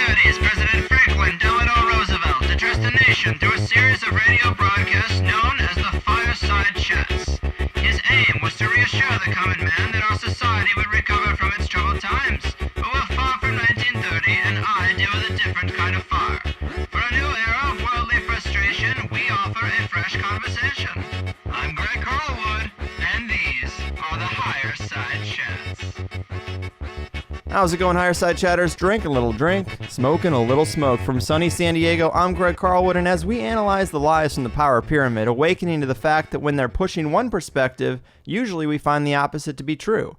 1930s, President Franklin Delano Roosevelt addressed the nation through a series of radio broadcasts known as the Fireside Chats. His aim was to reassure the common man that our society would recover from its troubled times. But we're far from 1930, and I deal with a different kind of fire. For a new era of worldly frustration, we offer a fresh conversation. I'm Greg Carlwood, and these are the Higher Side Chats. How's it going, Higher Side Chatters? Drink a little drink, smoking a little smoke. From sunny San Diego, I'm Greg Carlwood, and as we analyze the lies from the power pyramid, awakening to the fact that when they're pushing one perspective, usually we find the opposite to be true.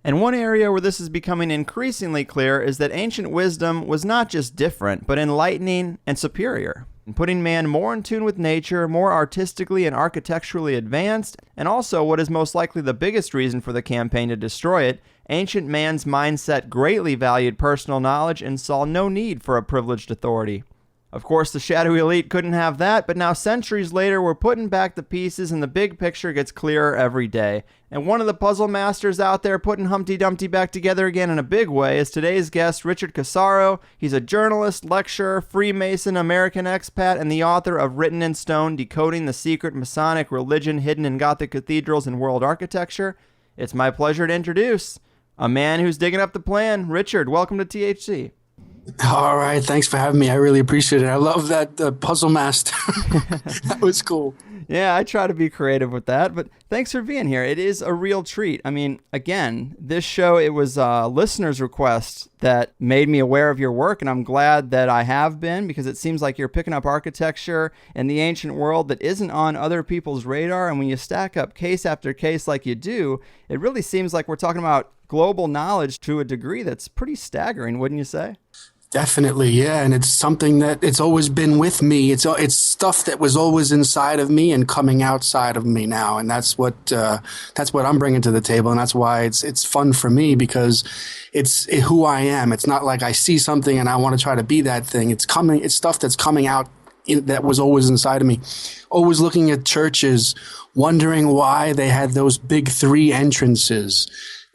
And one area where this is becoming increasingly clear is that ancient wisdom was not just different, but enlightening and superior, putting man more in tune with nature, more artistically and architecturally advanced, and also what is most likely the biggest reason for the campaign to destroy it, ancient man's mindset greatly valued personal knowledge and saw no need for a privileged authority. Of course, the shadowy elite couldn't have that, but now centuries later, we're putting back the pieces and the big picture gets clearer every day. And one of the puzzle masters out there putting Humpty Dumpty back together again in a big way is today's guest, Richard Cassaro. He's a journalist, lecturer, Freemason, American expat, and the author of Written in Stone, Decoding the Secret Masonic Religion Hidden in Gothic Cathedrals and World Architecture. It's my pleasure to introduce a man who's digging up the plan. Richard, welcome to THC. All right. Thanks for having me. I really appreciate it. I love that puzzle master. That was cool. Yeah, I try to be creative with that, but thanks for being here. It is a real treat. I mean, again, this show, it was a listener's request that made me aware of your work, and I'm glad that I have been, because it seems like you're picking up architecture in the ancient world that isn't on other people's radar, and when you stack up case after case like you do, it really seems like we're talking about global knowledge to a degree that's pretty staggering, wouldn't you say? Definitely, yeah, and it's something that it's always been with me. It's stuff that was always inside of me and coming outside of me now, and that's what I'm bringing to the table, and that's why it's fun for me, because it's who I am. It's not like I see something and I want to try to be that thing. It's stuff that's coming out that was always inside of me. Always looking at churches, wondering why they had those big 3 entrances.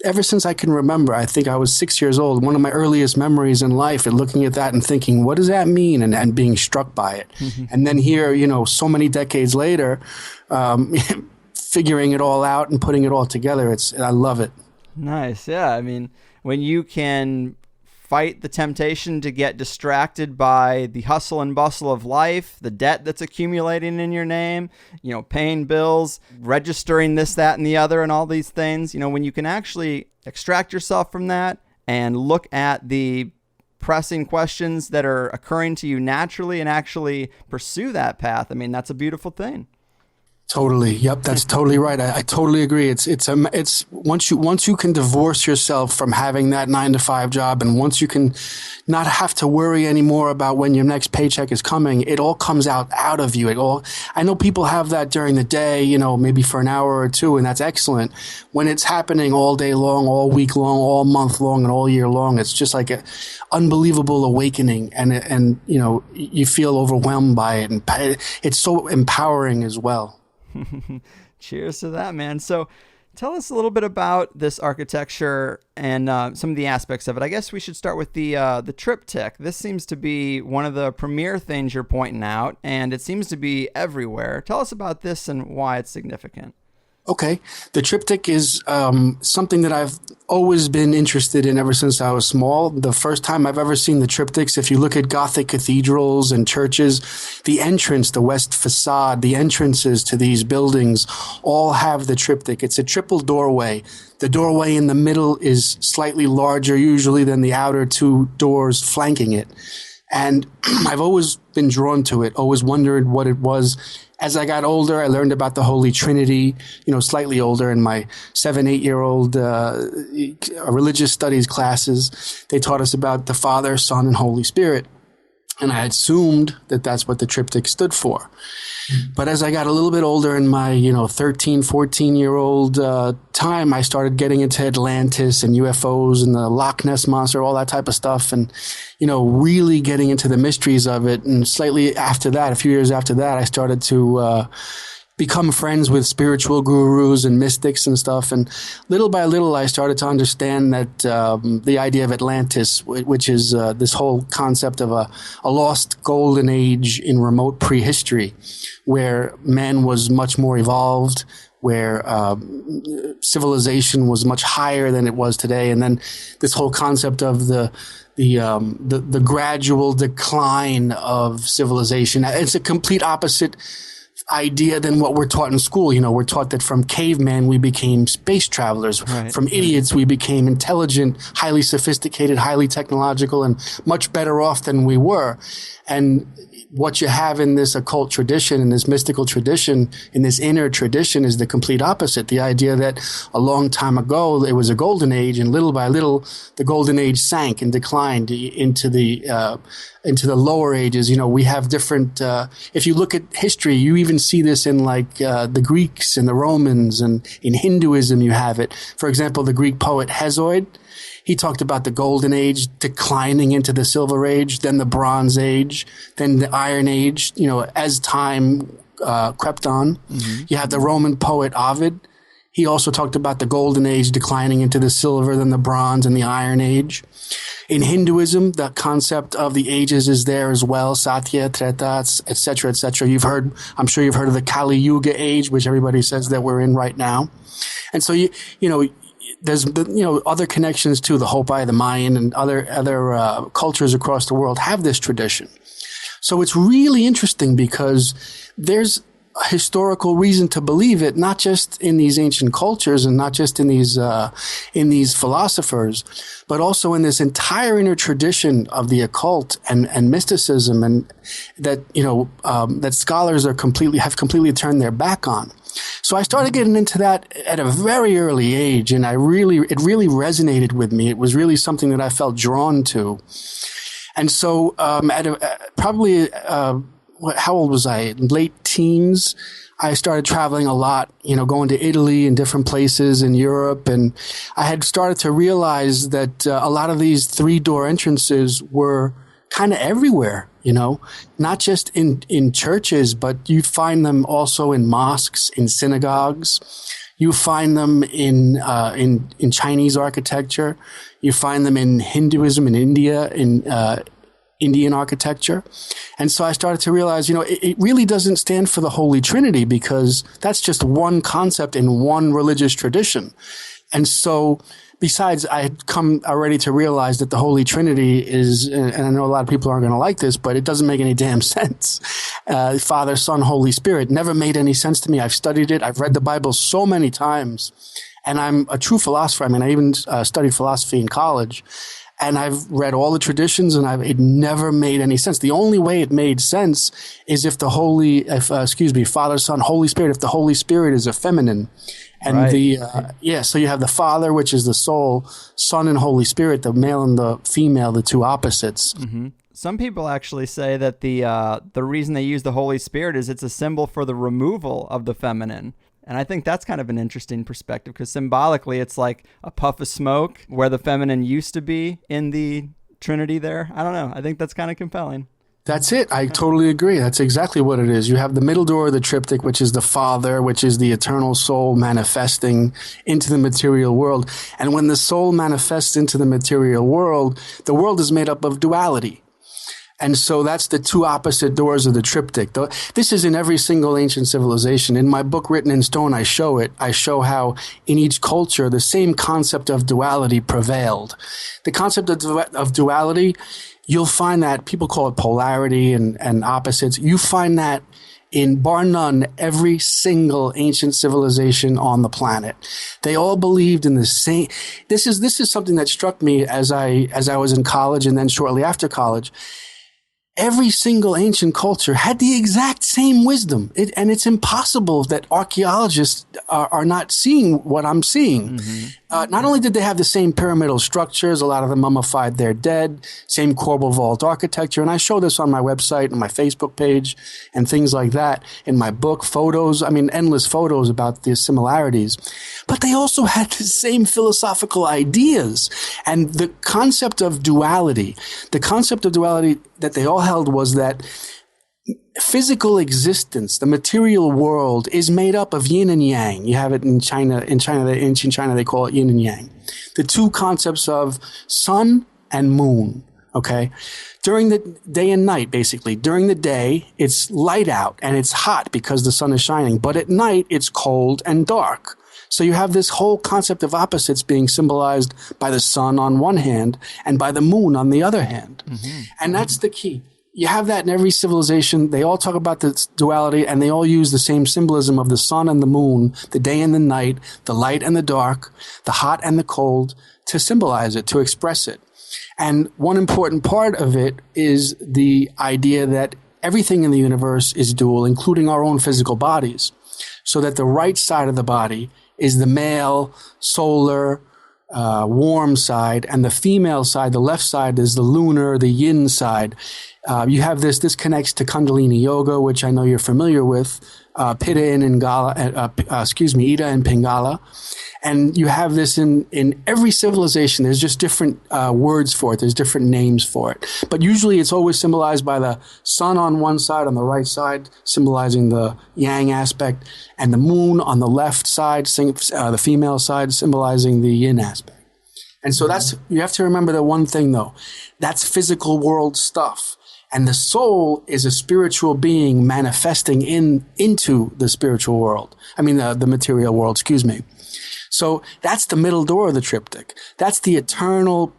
Ever since I can remember, I think I was 6 years old, one of my earliest memories in life, and looking at that and thinking, what does that mean? And being struck by it. Mm-hmm. And then here, so many decades later, figuring it all out and putting it all together, I love it. Nice. Yeah. I mean, when you can fight the temptation to get distracted by the hustle and bustle of life, the debt that's accumulating in your name, paying bills, registering this, that, and the other, and all these things, when you can actually extract yourself from that and look at the pressing questions that are occurring to you naturally and actually pursue that path, I mean, that's a beautiful thing. Totally. Yep. That's totally right. I totally agree. It's once you can divorce yourself from having that 9-to-5 job, and once you can not have to worry anymore about when your next paycheck is coming, it all comes out of you. I know people have that during the day, maybe for an hour or two, and that's excellent. When it's happening all day long, all week long, all month long, and all year long, it's just like an unbelievable awakening, and you feel overwhelmed by it, and it's so empowering as well. Cheers to that, man. So tell us a little bit about this architecture and some of the aspects of it. I guess we should start with the triptych. This seems to be one of the premier things you're pointing out, and it seems to be everywhere. Tell us about this and why it's significant. Okay. The triptych is something that I've always been interested in ever since I was small. The first time I've ever seen the triptychs, if you look at Gothic cathedrals and churches, the entrance, the west facade, the entrances to these buildings all have the triptych. It's a triple doorway. The doorway in the middle is slightly larger usually than the outer 2 doors flanking it. And I've always been drawn to it, always wondered what it was. As I got older, I learned about the Holy Trinity, slightly older in my 7-8-year-old religious studies classes. They taught us about the Father, Son, and Holy Spirit. And I assumed that that's what the triptych stood for. But as I got a little bit older in my, 13, 14-year-old time, I started getting into Atlantis and UFOs and the Loch Ness Monster, all that type of stuff, and, really getting into the mysteries of it. And slightly after that, a few years after that, I started to become friends with spiritual gurus and mystics and stuff. And little by little, I started to understand that the idea of Atlantis, which is this whole concept of a lost golden age in remote prehistory, where man was much more evolved, where civilization was much higher than it was today. And then this whole concept of the gradual decline of civilization. It's a complete opposite idea than what we're taught in school. You know, we're taught that from caveman we became space travelers. Right. From idiots we became intelligent, highly sophisticated, highly technological, and much better off than we were. And what you have in this occult tradition, in this mystical tradition, in this inner tradition is the complete opposite. The idea that a long time ago it was a golden age, and little by little the golden age sank and declined into the lower ages. You know, we have different, if you look at history, you even see this in like the Greeks and the Romans, and in Hinduism you have it. For example, the Greek poet Hesiod, he talked about the golden age declining into the silver age, then the bronze age, then the iron age, you know, as time crept on. Mm-hmm. You have the Roman poet Ovid. He also talked about the golden age declining into the silver, then the bronze and the iron age. In Hinduism, the concept of the ages is there as well, Satya, Treta, etc., etc. I'm sure you've heard of the Kali Yuga age, which everybody says that we're in right now. And so, there's other connections too. The Hopi, the Mayan, and other cultures across the world have this tradition. So it's really interesting because there's a historical reason to believe it, not just in these ancient cultures and not just in these philosophers, but also in this entire inner tradition of the occult and mysticism, and that that scholars have completely turned their back on. So I started getting into that at a very early age, and it really resonated with me. It was really something that I felt drawn to. And so how old was I? Late teens, I started traveling a lot, going to Italy and different places in Europe. And I had started to realize that a lot of these 3-door entrances were kind of everywhere, not just in churches, but you find them also in mosques, in synagogues. You find them in Chinese architecture. You find them in Hinduism in India, in Indian architecture. And so I started to realize, it really doesn't stand for the Holy Trinity, because that's just one concept in one religious tradition. And so besides, I had come already to realize that the Holy Trinity is, and I know a lot of people aren't going to like this, but it doesn't make any damn sense. Father, Son, Holy Spirit never made any sense to me. I've studied it. I've read the Bible so many times, and I'm a true philosopher. I mean, I even studied philosophy in college, and I've read all the traditions, and it never made any sense. The only way it made sense is if Father, Son, Holy Spirit, if the Holy Spirit is a feminine. And right. So you have the Father, which is the soul, Son and Holy Spirit, the male and the female, the two opposites. Mm-hmm. Some people actually say that the reason they use the Holy Spirit is it's a symbol for the removal of the feminine. And I think that's kind of an interesting perspective, because symbolically it's like a puff of smoke where the feminine used to be in the Trinity there. I don't know. I think that's kind of compelling. That's it. I totally agree. That's exactly what it is. You have the middle door of the triptych, which is the Father, which is the eternal soul manifesting into the material world. And when the soul manifests into the material world, the world is made up of duality. And so that's the two opposite doors of the triptych. This is in every single ancient civilization. In my book, Written in Stone, I show it. I show how in each culture, the same concept of duality prevailed. The concept of duality, you'll find that people call it polarity and opposites. You find that in, bar none, every single ancient civilization on the planet. They all believed in the same. This is something that struck me as I was in college and then shortly after college. Every single ancient culture had the exact same wisdom. And it's impossible that archaeologists are not seeing what I'm seeing. Mm-hmm. Not only did they have the same pyramidal structures, a lot of them mummified their dead, same corbel vault architecture. And I show this on my website and my Facebook page and things like that. In my book, photos, endless photos about the similarities. But they also had the same philosophical ideas. And the concept of duality that they all held was that physical existence, the material world, is made up of yin and yang. You have it in China. In ancient China, they call it yin and yang. The two concepts of sun and moon. Okay. During the day and night, basically. During the day, it's light out and it's hot because the sun is shining. But at night, it's cold and dark. So you have this whole concept of opposites being symbolized by the sun on one hand and by the moon on the other hand. Mm-hmm. And that's the key. You have that in every civilization. They all talk about the duality, and they all use the same symbolism of the sun and the moon, the day and the night, the light and the dark, the hot and the cold, to symbolize it, to express it. And one important part of it is the idea that everything in the universe is dual, including our own physical bodies, so that the right side of the body is the male, solar, warm side, and the female side, the left side, is the lunar, the yin side. You have this connects to Kundalini Yoga, which I know you're familiar with, Ida and Pingala. And you have this in every civilization. There's just different words for it. There's different names for it. But usually it's always symbolized by the sun on one side, on the right side, symbolizing the yang aspect, and the moon on the left side, the female side, symbolizing the yin aspect. And so you have to remember the one thing, though. That's physical world stuff. And the soul is a spiritual being manifesting into the spiritual world. I mean, the material world, excuse me. So that's the middle door of the triptych. That's the eternal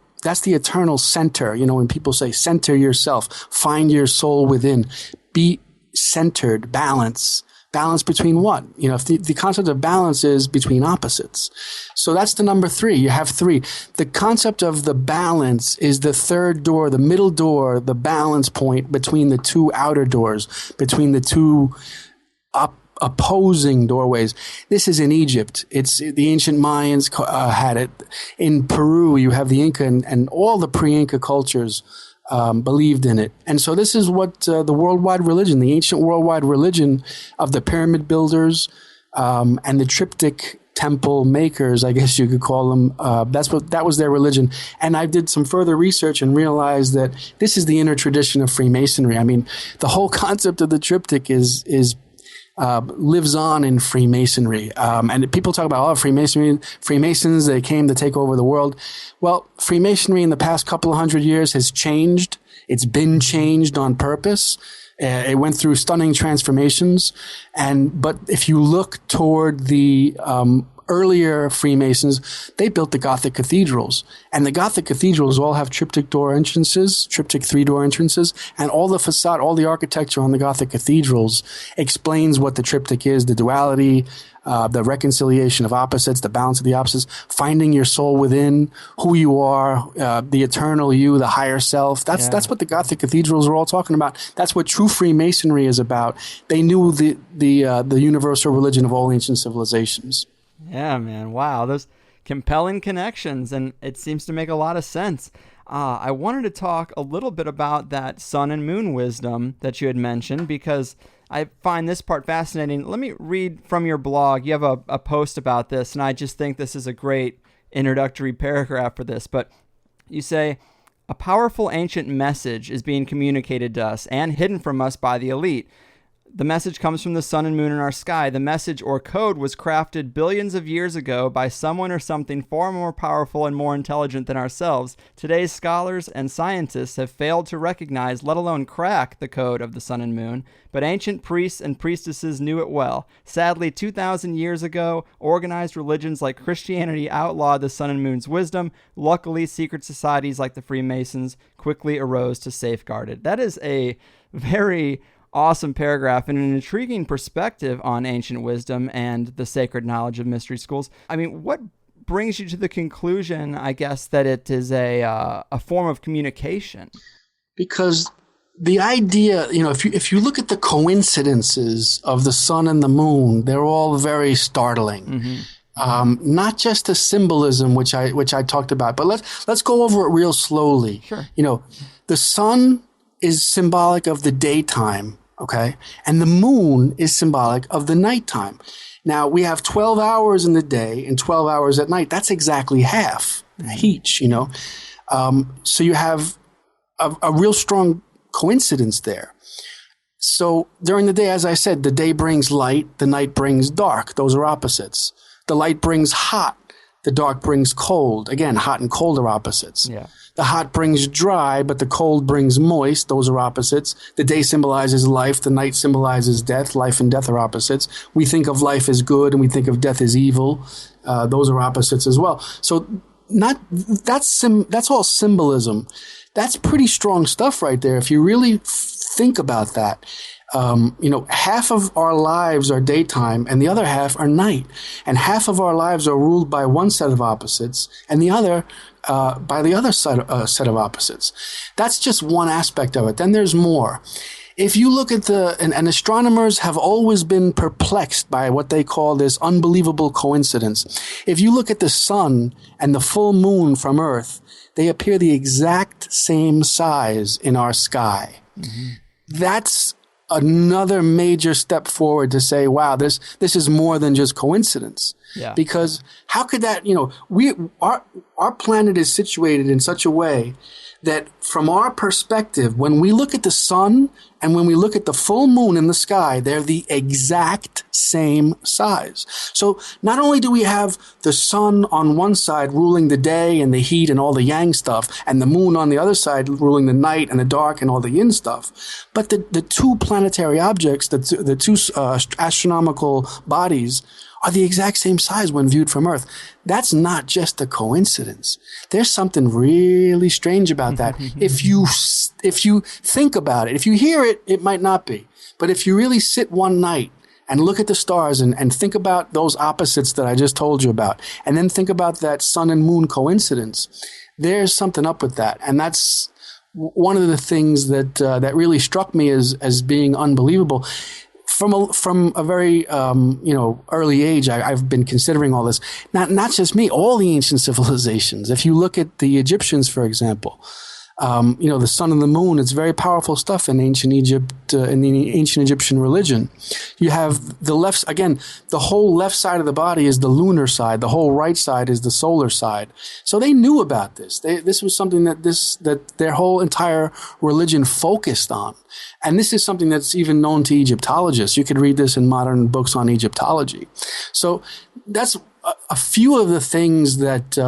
center. You know, when people say center yourself, find your soul within, be centered, balance between what? You know, if the concept of balance is between opposites. So that's the number 3. You have 3. The concept of the balance is the third door, the middle door, the balance point between the two outer doors, between the two opposing doorways. This is in Egypt. It's the ancient Mayans had it. In Peru, you have the Inca and all the pre-Inca cultures believed in it. And so this is what the worldwide religion, the ancient worldwide religion of the pyramid builders and the triptych temple makers, I guess you could call them. That was their religion. And I did some further research and realized that this is the inner tradition of Freemasonry. I mean, the whole concept of the triptych is lives on in Freemasonry. And people talk about, Freemasons, they came to take over the world. Well, Freemasonry in the past couple of 100 years has changed. It's been changed on purpose. It went through stunning transformations. But if you look toward the earlier Freemasons, they built the Gothic cathedrals. And the Gothic cathedrals all have triptych 3-door entrances, and all the facade, all the architecture on the Gothic cathedrals explains what the triptych is, the duality, the reconciliation of opposites, the balance of the opposites, finding your soul within, who you are, the eternal you, the higher self. That's what the Gothic cathedrals are all talking about. That's what true Freemasonry is about. They knew the universal religion of all ancient civilizations. Yeah, man. Wow. Those compelling connections, and it seems to make a lot of sense. I wanted to talk a little bit about that sun and moon wisdom that you had mentioned, because I find this part fascinating. Let me read from your blog. You have a post about this, and I just think this is a great introductory paragraph for this. But you say, a powerful ancient message is being communicated to us and hidden from us by the elite. The message comes from the sun and moon in our sky. The message or code was crafted billions of years ago by someone or something far more powerful and more intelligent than ourselves. Today's scholars and scientists have failed to recognize, let alone crack, the code of the sun and moon, but ancient priests and priestesses knew it well. Sadly, 2,000 years ago, organized religions like Christianity outlawed the sun and moon's wisdom. Luckily, secret societies like the Freemasons quickly arose to safeguard it. That is a very awesome paragraph and an intriguing perspective on ancient wisdom and the sacred knowledge of mystery schools. I mean, what brings you to the conclusion, I guess, that it is a form of communication? Because the idea, if you look at the coincidences of the sun and the moon, they're all very startling. Mm-hmm. Not just the symbolism, which I talked about, but let's go over it real slowly. Sure. The sun is symbolic of the daytime. Okay. And the moon is symbolic of the nighttime. Now we have 12 hours in the day and 12 hours at night. That's exactly half each, So you have a real strong coincidence there. So during the day, as I said, the day brings light, the night brings dark. Those are opposites. The light brings hot, the dark brings cold. Again, hot and cold are opposites. Yeah. The hot brings dry, but the cold brings moist. Those are opposites. The day symbolizes life. The night symbolizes death. Life and death are opposites. We think of life as good and we think of death as evil. Those are opposites as well. So that's all symbolism. That's pretty strong stuff right there. If you really think about that, half of our lives are daytime and the other half are night. And half of our lives are ruled by one set of opposites and the other by the other set of opposites. That's just one aspect of it. Then there's more. If you look at and astronomers have always been perplexed by what they call this unbelievable coincidence. If you look at the sun and the full moon from Earth, they appear the exact same size in our sky. Mm-hmm. That's another major step forward to say, wow, this is more than just coincidence. Yeah. Because how could that, our planet is situated in such a way that from our perspective, when we look at the sun and when we look at the full moon in the sky, they're the exact same size. So not only do we have the sun on one side ruling the day and the heat and all the yang stuff, and the moon on the other side ruling the night and the dark and all the yin stuff, but the two planetary objects, the two astronomical bodies, are the exact same size when viewed from Earth. That's not just a coincidence. There's something really strange about that. If you think about it, if you hear it, it might not be. But if you really sit one night and look at the stars and think about those opposites that I just told you about, and then think about that sun and moon coincidence, there's something up with that. And that's one of the things that really struck me as being unbelievable. From a very early age, I've been considering all this. Not just me, all the ancient civilizations. If you look at the Egyptians, for example, the sun and the moon, it's very powerful stuff in ancient Egypt, in the ancient Egyptian religion. You have the whole left side of the body is the lunar side. The whole right side is the solar side. So they knew about this. This was something that their whole entire religion focused on. And this is something that's even known to Egyptologists. You could read this in modern books on Egyptology. So that's a few of the things that,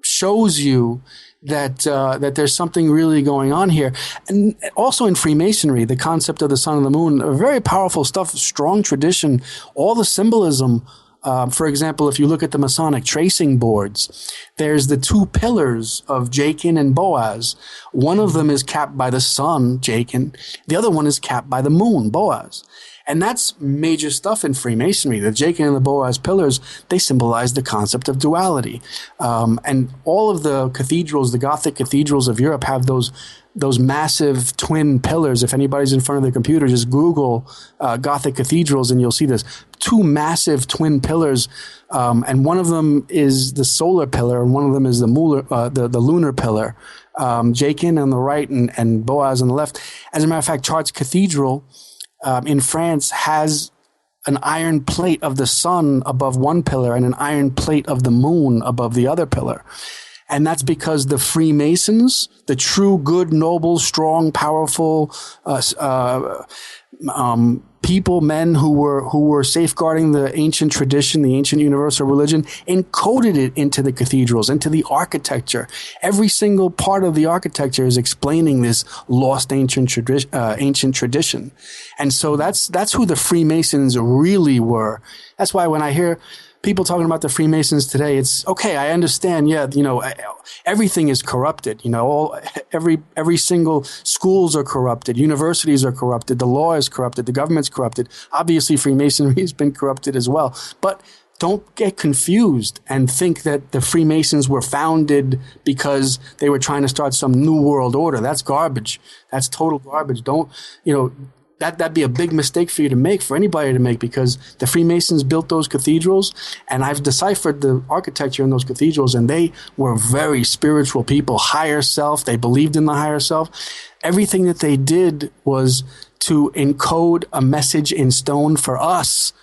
shows you that there's something really going on here. And also in Freemasonry, the concept of the sun and the moon, very powerful stuff, strong tradition, all the symbolism. For example, if you look at the Masonic tracing boards, there's the two pillars of Jachin and Boaz. One of them is capped by the sun, Jachin. The other one is capped by the moon, Boaz. And that's major stuff in Freemasonry. The Jachin and the Boaz pillars, they symbolize the concept of duality. And all of the cathedrals, the Gothic cathedrals of Europe, have those massive twin pillars. If anybody's in front of their computer, just Google Gothic cathedrals and you'll see this. Two massive twin pillars, and one of them is the solar pillar and one of them is the lunar pillar. Jachin on the right and Boaz on the left. As a matter of fact, Chartres Cathedral in France has an iron plate of the sun above one pillar and an iron plate of the moon above the other pillar. And that's because the Freemasons, the true, good, noble, strong, powerful people, men who were safeguarding the ancient tradition, the ancient universal religion, encoded it into the cathedrals, into the architecture. Every single part of the architecture is explaining this lost ancient tradition. And so that's who the Freemasons really were. That's why when I hear people talking about the Freemasons today, it's okay. I understand. Yeah, everything is corrupted. Every single schools are corrupted. Universities are corrupted. The law is corrupted. The government's corrupted. Obviously, Freemasonry has been corrupted as well. But don't get confused and think that the Freemasons were founded because they were trying to start some new world order. That's garbage. That's total garbage. That'd be a big mistake for you to make, for anybody to make, because the Freemasons built those cathedrals, and I've deciphered the architecture in those cathedrals, and they were very spiritual people, higher self. They believed in the higher self. Everything that they did was to encode a message in stone for us,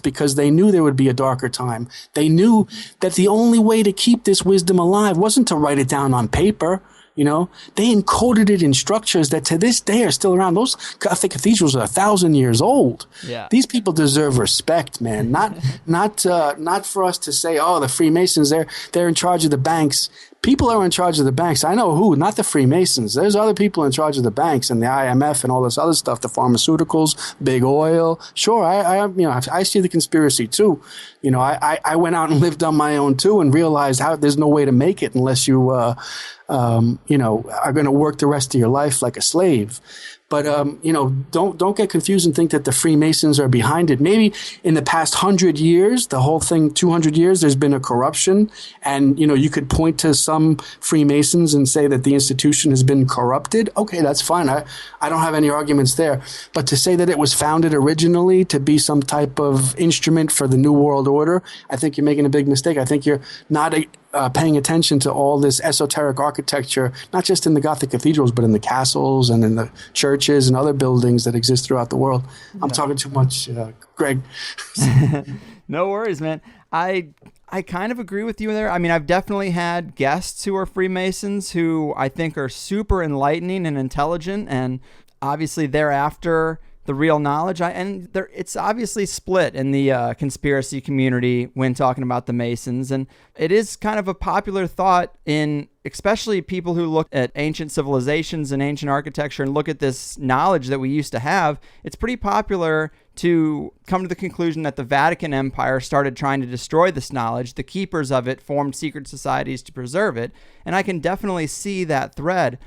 because they knew there would be a darker time. They knew that the only way to keep this wisdom alive wasn't to write it down on paper. You know, they encoded it in structures that to this day are still around. Those Gothic cathedrals are 1,000 years old. Yeah. These people deserve respect, man. Not for us to say, oh, the Freemasons, they're in charge of the banks. People are in charge of the banks. I know who, not the Freemasons. There's other people in charge of the banks and the IMF and all this other stuff, the pharmaceuticals, big oil. Sure, I see the conspiracy too. You know, I went out and lived on my own too and realized how there's no way to make it unless you, are going to work the rest of your life like a slave. But, don't get confused and think that the Freemasons are behind it. Maybe in the past 100 years, the whole thing, 200 years, there's been a corruption. And, you could point to some Freemasons and say that the institution has been corrupted. Okay, that's fine. I don't have any arguments there. But to say that it was founded originally to be some type of instrument for the New World Order, I think you're making a big mistake. I think you're not paying attention to all this esoteric architecture, not just in the Gothic cathedrals, but in the castles and in the churches and other buildings that exist throughout the world. I'm talking too much, Greg. No worries, man. I kind of agree with you there. I mean, I've definitely had guests who are Freemasons who I think are super enlightening and intelligent, and obviously thereafter the real knowledge. It's obviously split in the conspiracy community when talking about the Masons, and it is kind of a popular thought in especially people who look at ancient civilizations and ancient architecture and look at this knowledge that we used to have. It's pretty popular to come to the conclusion that the Vatican Empire started trying to destroy this knowledge. The keepers of it formed secret societies to preserve it, and I can definitely see that thread.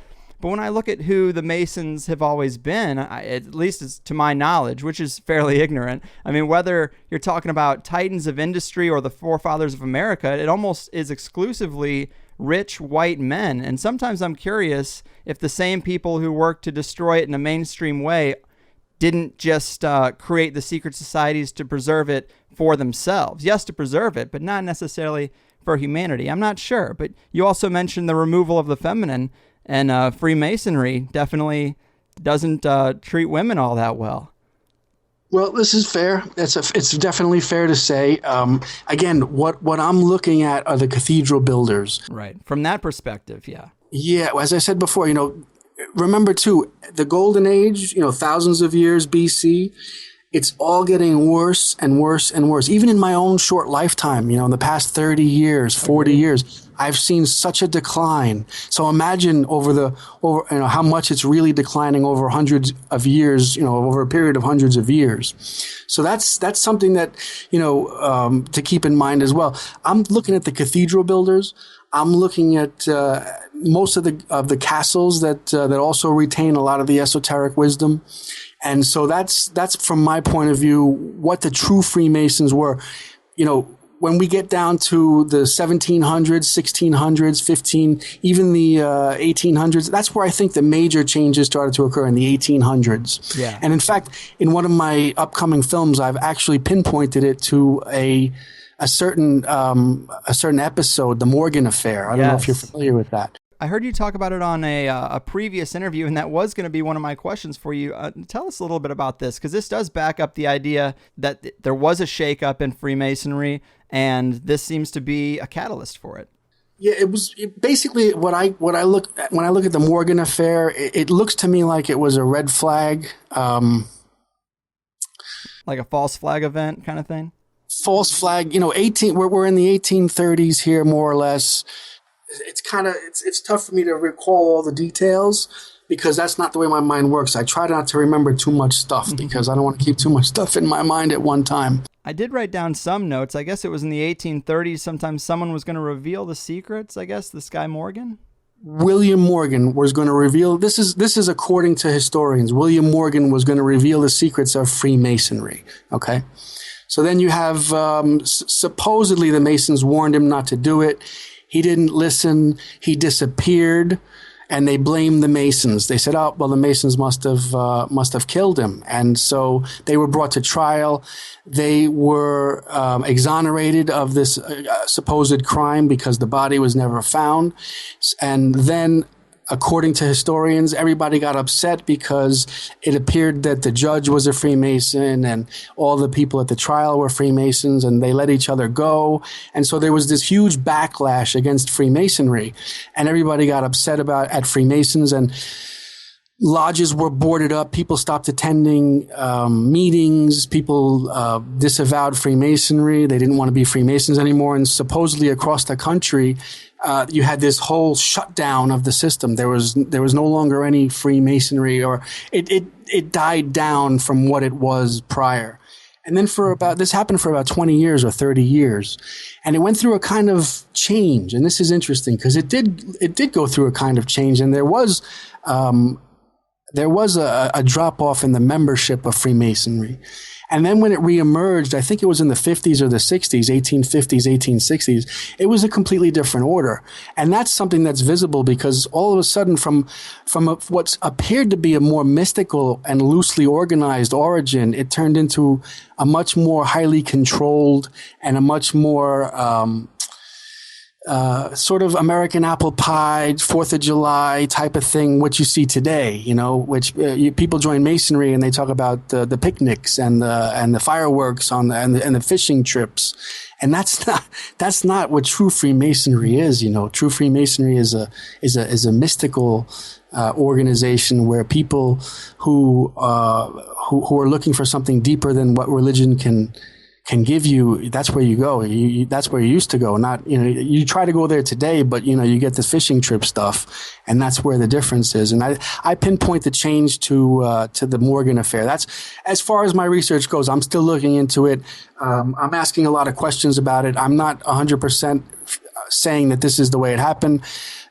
But when I look at who the Masons have always been, at least to my knowledge, which is fairly ignorant, I mean, whether you're talking about titans of industry or the forefathers of America, it almost is exclusively rich white men. And sometimes I'm curious if the same people who work to destroy it in a mainstream way didn't just create the secret societies to preserve it for themselves. Yes, to preserve it, but not necessarily for humanity. I'm not sure. But you also mentioned the removal of the feminine. And Freemasonry definitely doesn't treat women all that well. Well, this is fair. It's definitely fair to say. Again, what I'm looking at are the cathedral builders. Right. From that perspective, yeah. Yeah. As I said before, remember too, the Golden Age, thousands of years BC, it's all getting worse and worse and worse. Even in my own short lifetime, in the past 30 years, 40 years, I've seen such a decline. So imagine over how much it's really declining over hundreds of years, over a period of hundreds of years. So that's something that, to keep in mind as well. I'm looking at the cathedral builders. I'm looking at most of the castles that also retain a lot of the esoteric wisdom. And so that's from my point of view what the true Freemasons were. When we get down to the 1700s, 1600s, 15, even the 1800s, that's where I think the major changes started to occur in the 1800s. Yeah. And in fact, in one of my upcoming films, I've actually pinpointed it to a certain episode, the Morgan Affair. I don't know if you're familiar with that. I heard you talk about it on a previous interview, and that was going to be one of my questions for you. Tell us a little bit about this, because this does back up the idea that there was a shakeup in Freemasonry, and this seems to be a catalyst for it. Yeah, basically when I look at the Morgan Affair, it looks to me like it was a red flag, like a false flag event kind of thing. False flag, we're in the 1830s here, more or less. It's tough for me to recall all the details because that's not the way my mind works. I try not to remember too much stuff because I don't want to keep too much stuff in my mind at one time. I did write down some notes. I guess it was in the 1830s. Sometimes someone was going to reveal the secrets. I guess this guy Morgan. William Morgan was going to reveal. This is according to historians. William Morgan was going to reveal the secrets of Freemasonry. Okay. So then you have supposedly the Masons warned him not to do it. He didn't listen. He disappeared, and they blamed the Masons. They said, "Oh, well, the Masons must have killed him." And so they were brought to trial. They were exonerated of this supposed crime because the body was never found. And then according to historians, everybody got upset because it appeared that the judge was a Freemason and all the people at the trial were Freemasons, and they let each other go. And so there was this huge backlash against Freemasonry, and everybody got upset at Freemasons, and lodges were boarded up. People stopped attending meetings. People disavowed Freemasonry. They didn't want to be Freemasons anymore. And supposedly across the country, you had this whole shutdown of the system. There was no longer any Freemasonry, or it died down from what it was prior. And then this happened for about 20 years or 30 years. And it went through a kind of change. And this is interesting because it did go through a kind of change. And there was a drop off in the membership of Freemasonry. And then when it reemerged, I think it was in the 50s or the 60s, 1850s, 1860s, it was a completely different order. And that's something that's visible because all of a sudden from what appeared to be a more mystical and loosely organized origin, it turned into a much more highly controlled and a much more sort of American apple pie, 4th of July type of thing, what you see today, which people join Masonry and they talk about the picnics and the fireworks and the fishing trips. And that's not what true Freemasonry is. True Freemasonry is a mystical organization where people who are looking for something deeper than what religion can give you, that's where you go. That's where you used to go. Not, you try to go there today, but you get the fishing trip stuff, and that's where the difference is. And I pinpoint the change to the Morgan affair. That's as far as my research goes. I'm still looking into it. I'm asking a lot of questions about it. I'm not 100% saying that this is the way it happened.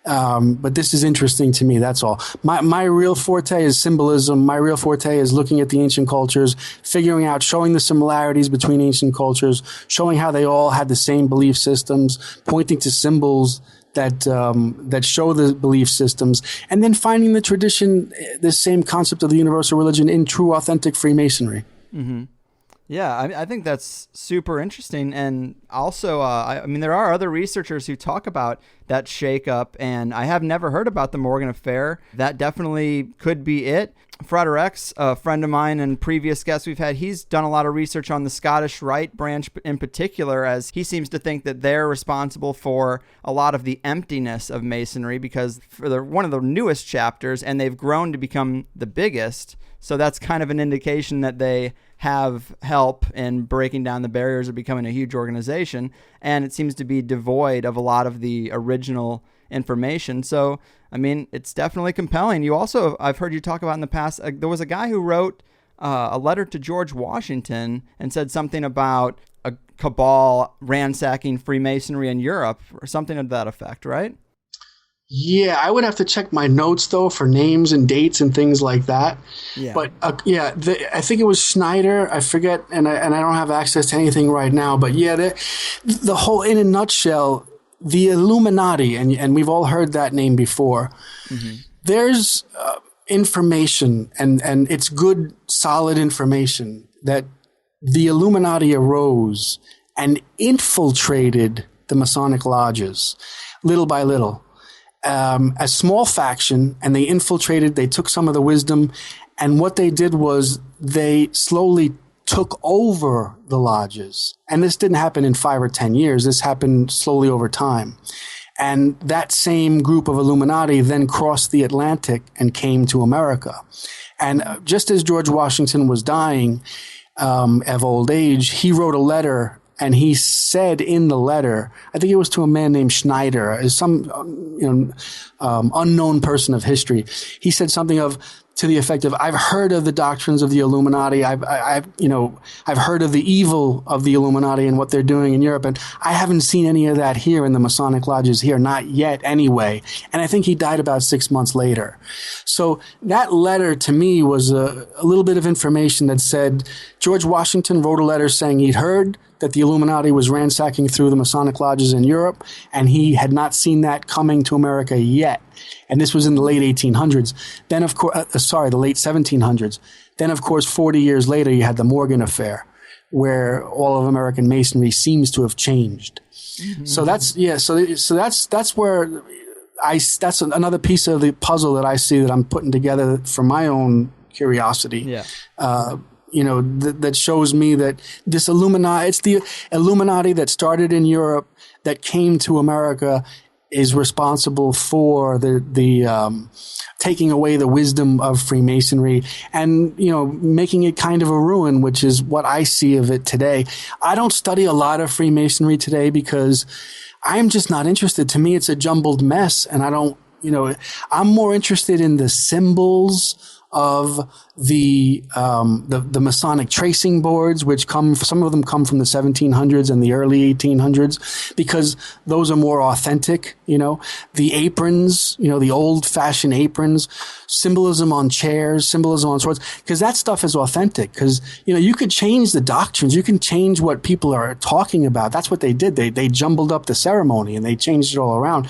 But this is interesting to me. That's all. My real forte is symbolism. My real forte is looking at the ancient cultures, figuring out, showing the similarities between ancient cultures, showing how they all had the same belief systems, pointing to symbols that show the belief systems, and then finding the tradition, the same concept of the universal religion in true, authentic Freemasonry. Mm-hmm. Yeah, I think that's super interesting. And also, I mean, there are other researchers who talk about that shakeup, and I have never heard about the Morgan affair. That definitely could be it. Frater X, a friend of mine and previous guest we've had, he's done a lot of research on the Scottish Rite branch in particular, as he seems to think that they're responsible for a lot of the emptiness of Masonry because they're one of the newest chapters and they've grown to become the biggest. So that's kind of an indication that they have help in breaking down the barriers of becoming a huge organization. And it seems to be devoid of a lot of the original information. So, I mean, it's definitely compelling. You also, I've heard you talk about in the past, there was a guy who wrote a letter to George Washington and said something about a cabal ransacking Freemasonry in Europe or something of that effect, right? Yeah, I would have to check my notes, though, for names and dates and things like that. Yeah. But, I think it was Schneider. I forget, and I don't have access to anything right now. But, yeah, the whole, in a nutshell, the Illuminati, and we've all heard that name before. Mm-hmm. There's information, and it's good, solid information, that the Illuminati arose and infiltrated the Masonic lodges little by little. A small faction, and they infiltrated, they took some of the wisdom, and what they did was they slowly took over the lodges. And this didn't happen in 5 or 10 years. This happened slowly over time. And that same group of Illuminati then crossed the Atlantic and came to America. And just as George Washington was dying of old age, he wrote a letter. And he said in the letter, I think it was to a man named Schneider, some unknown person of history. He said something to the effect of, "I've heard of the doctrines of the Illuminati. I've heard of the evil of the Illuminati and what they're doing in Europe, and I haven't seen any of that here in the Masonic lodges here, not yet anyway." And I think he died about 6 months later. So that letter to me was a little bit of information that said George Washington wrote a letter saying he'd heard that the Illuminati was ransacking through the Masonic lodges in Europe, and he had not seen that coming to America yet. And this was in the late 1800s. Then, of course, the late 1700s. Then, of course, 40 years later, you had the Morgan affair, where all of American Masonry seems to have changed. Mm-hmm. So that's where that's another piece of the puzzle that I see that I'm putting together for my own curiosity. Yeah. That shows me that this Illuminati, it's the Illuminati that started in Europe, that came to America, is responsible for the taking away the wisdom of Freemasonry and, making it kind of a ruin, which is what I see of it today. I don't study a lot of Freemasonry today because I'm just not interested. To me, it's a jumbled mess, and I don't, I'm more interested in the symbols of the Masonic tracing boards, which some of them come from the 1700s and the early 1800s, because those are more authentic. The aprons, the old-fashioned aprons, symbolism on chairs, symbolism on swords, because that stuff is authentic. Because you could change the doctrines, you can change what people are talking about. That's what they did. They jumbled up the ceremony and they changed it all around.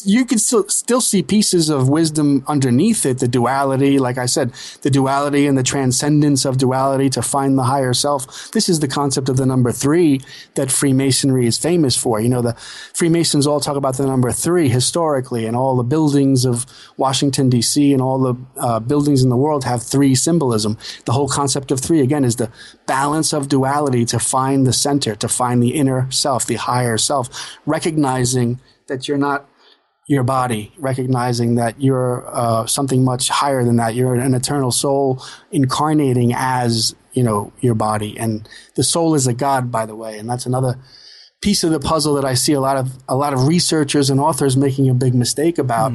You can still see pieces of wisdom underneath it. The duality, like I said, the duality and the transcendence of duality to find the higher self. This is the concept of the number 3 that Freemasonry is famous for. The Freemasons all talk about the number 3 historically, and all the buildings of Washington, D.C. and all the buildings in the world have 3 symbolism. The whole concept of 3, again, is the balance of duality to find the center, to find the inner self, the higher self, recognizing that you're not your body, recognizing that you're something much higher than that. You're an eternal soul incarnating as, your body. And the soul is a god, by the way. And that's another piece of the puzzle that I see a lot of researchers and authors making a big mistake about.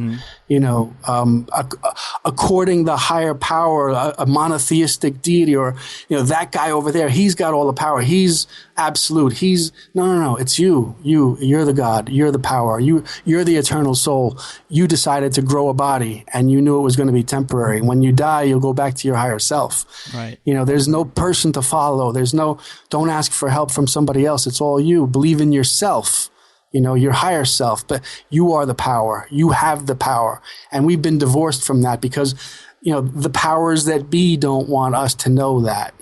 According the higher power, a monotheistic deity, or that guy over there, he's got all the power. He's absolute. He's no. It's you. You're the God. You're the power. You're the eternal soul. You decided to grow a body, and you knew it was going to be temporary. When you die, you'll go back to your higher self. Right. There's no person to follow. Don't ask for help from somebody else. It's all you. Believe in yourself. Your higher self, but you are the power. You have the power. And we've been divorced from that because, the powers that be don't want us to know that.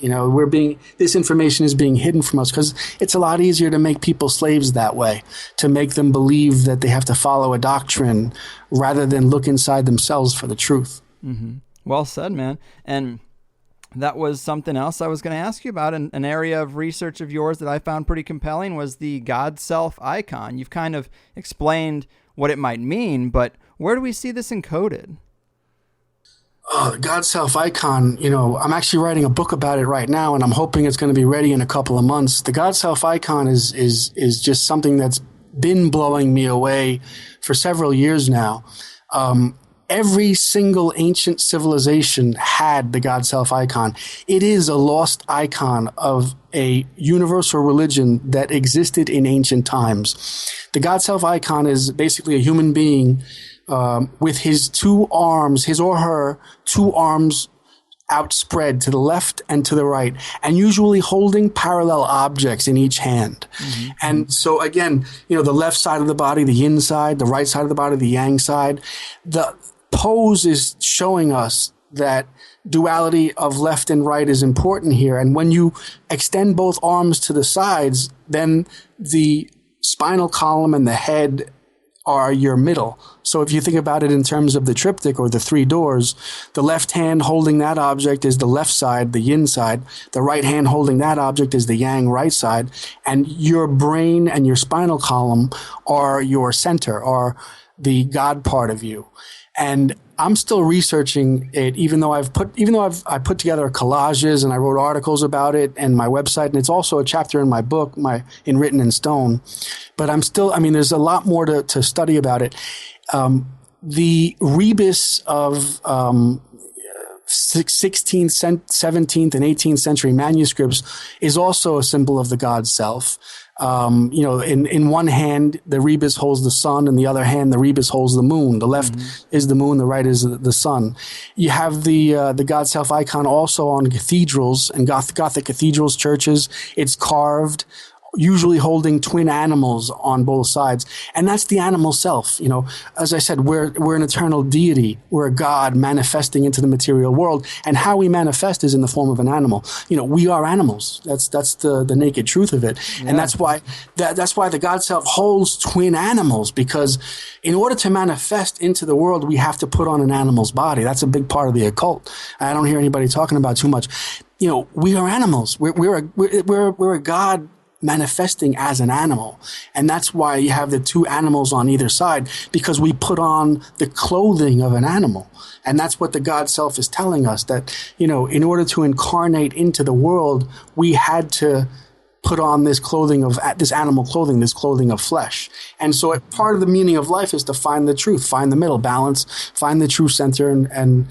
This information is being hidden from us because it's a lot easier to make people slaves that way, to make them believe that they have to follow a doctrine rather than look inside themselves for the truth. Mm-hmm. Well said, man. And that was something else I was going to ask you about. An area of research of yours that I found pretty compelling was the Godself icon. You've kind of explained what it might mean, but where do we see this encoded? Oh, the Godself icon, I'm actually writing a book about it right now, and I'm hoping it's going to be ready in a couple of months. The Godself icon is just something that's been blowing me away for several years now. Every single ancient civilization had the Godself icon. It is a lost icon of a universal religion that existed in ancient times. The Godself icon is basically a human being with his 2 arms, his or her 2 arms outspread to the left and to the right, and usually holding parallel objects in each hand. Mm-hmm. And so again, the left side of the body, the yin side, the right side of the body, the yang side. The pose is showing us that duality of left and right is important here. And when you extend both arms to the sides, then the spinal column and the head are your middle. So if you think about it in terms of the triptych or the 3 doors, the left hand holding that object is the left side, the yin side. The right hand holding that object is the yang right side. And your brain and your spinal column are your center, are the God part of you. And I'm still researching it, even though I put together collages and I wrote articles about it and my website, and it's also a chapter in my book, in Written in Stone. But there's a lot more to study about it. The rebus of 16th, 17th, and 18th century manuscripts is also a symbol of the Godself. In one hand, the rebus holds the sun, and the other hand, the rebus holds the moon. The left is the moon, the right is the sun. You have the Godself icon also on cathedrals and Gothic cathedrals, churches. It's carved usually holding twin animals on both sides. And that's the animal self. As I said, we're an eternal deity. We're a God manifesting into the material world. And how we manifest is in the form of an animal. We are animals. That's the naked truth of it. Yeah. And that's why the God self holds twin animals, because in order to manifest into the world, we have to put on an animal's body. That's a big part of the occult. I don't hear anybody talking about too much. We are animals. We're a God manifesting as an animal. And that's why you have the two animals on either side, because we put on the clothing of an animal. And that's what the God self is telling us, that, in order to incarnate into the world, we had to put on this clothing of this animal clothing, this clothing of flesh. And so part of the meaning of life is to find the truth, find the middle balance, find the true center, and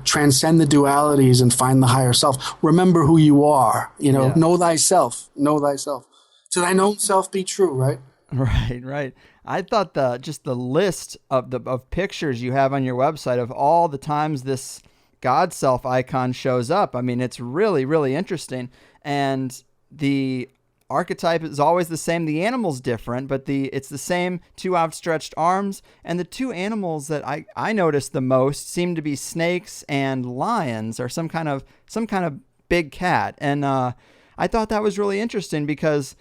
transcend the dualities and find the higher self. Remember who you are, know thyself, to thine own self be true, right? Right. I thought just the list of pictures you have on your website of all the times this God self icon shows up. I mean, it's really, really interesting. And the archetype is always the same. The animal's different, but it's the same two outstretched arms. And the two animals that I noticed the most seem to be snakes and lions, or some kind of big cat. And I thought that was really interesting, because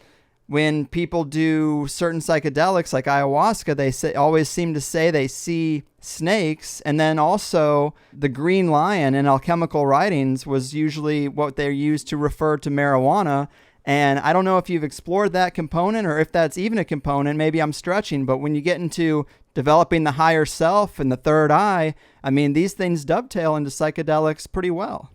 when people do certain psychedelics like ayahuasca, they always seem to say they see snakes. And then also the green lion in alchemical writings was usually what they used to refer to marijuana. And I don't know if you've explored that component, or if that's even a component. Maybe I'm stretching, but when you get into developing the higher self and the third eye, I mean, these things dovetail into psychedelics pretty well.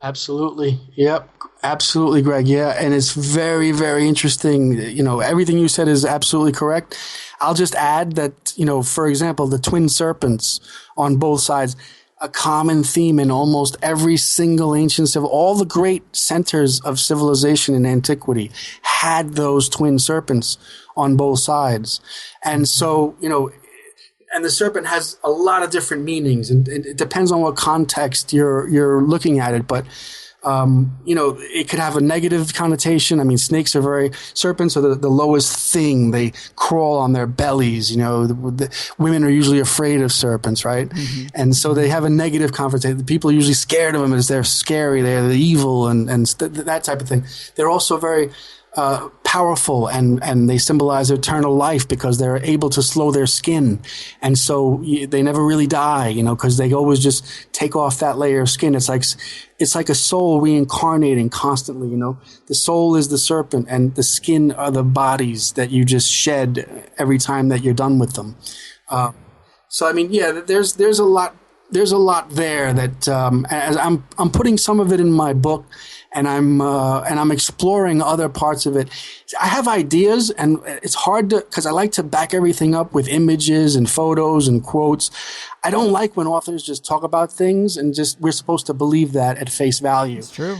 Absolutely. Yep. Absolutely, Greg. Yeah. And it's very, very interesting. Everything you said is absolutely correct. I'll just add that, for example, the twin serpents on both sides, a common theme in almost every single ancient all the great centers of civilization in antiquity had those twin serpents on both sides. And so, and the serpent has a lot of different meanings, and it depends on what context you're looking at it. But it could have a negative connotation. I mean, serpents are the lowest thing. They crawl on their bellies. The women are usually afraid of serpents, right? Mm-hmm. And so they have a negative connotation. The people are usually scared of them as they're scary. They're evil and that type of thing. They're also very powerful, and they symbolize eternal life because they're able to slow their skin. And so they never really die, because they always just take off that layer of skin. It's like a soul reincarnating constantly, The soul is the serpent, and the skin are the bodies that you just shed every time that you're done with them. So I mean, yeah, there's a lot there that as I'm putting some of it in my book, and I'm exploring other parts of it. I have ideas, and it's hard because I like to back everything up with images and photos and quotes. I don't like when authors just talk about things and we're supposed to believe that at face value. It's true.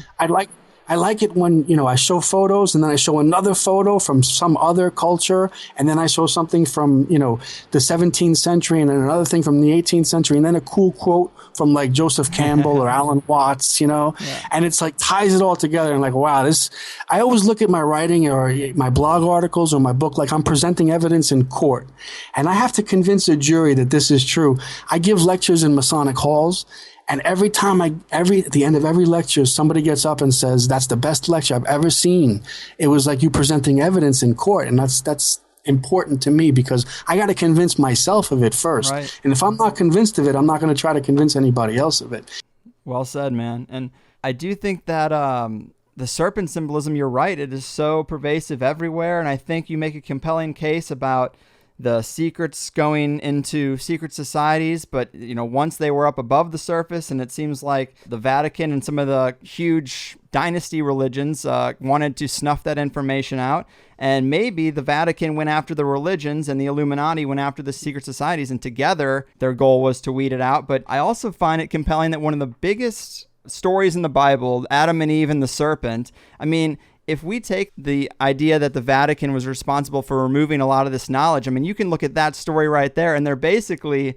I like it when, I show photos, and then I show another photo from some other culture, and then I show something from, the 17th century, and then another thing from the 18th century, and then a cool quote from like Joseph Campbell or Alan Watts, Yeah. And it's like ties it all together, and like, wow, I always look at my writing or my blog articles or my book like I'm presenting evidence in court, and I have to convince a jury that this is true. I give lectures in Masonic halls. And every time at the end of every lecture, somebody gets up and says, "That's the best lecture I've ever seen." It was like you presenting evidence in court. And that's important to me, because I got to convince myself of it first. Right. And if I'm not convinced of it, I'm not going to try to convince anybody else of it. Well said, man. And I do think that the serpent symbolism, you're right, it is so pervasive everywhere. And I think you make a compelling case about the secrets going into secret societies, but once they were up above the surface, and it seems like the Vatican and some of the huge dynasty religions wanted to snuff that information out, and maybe the Vatican went after the religions and the Illuminati went after the secret societies, and together their goal was to weed it out. But I also find it compelling that one of the biggest stories in the Bible, Adam and Eve and the serpent, I mean, if we take the idea that the Vatican was responsible for removing a lot of this knowledge, I mean, you can look at that story right there, and they're basically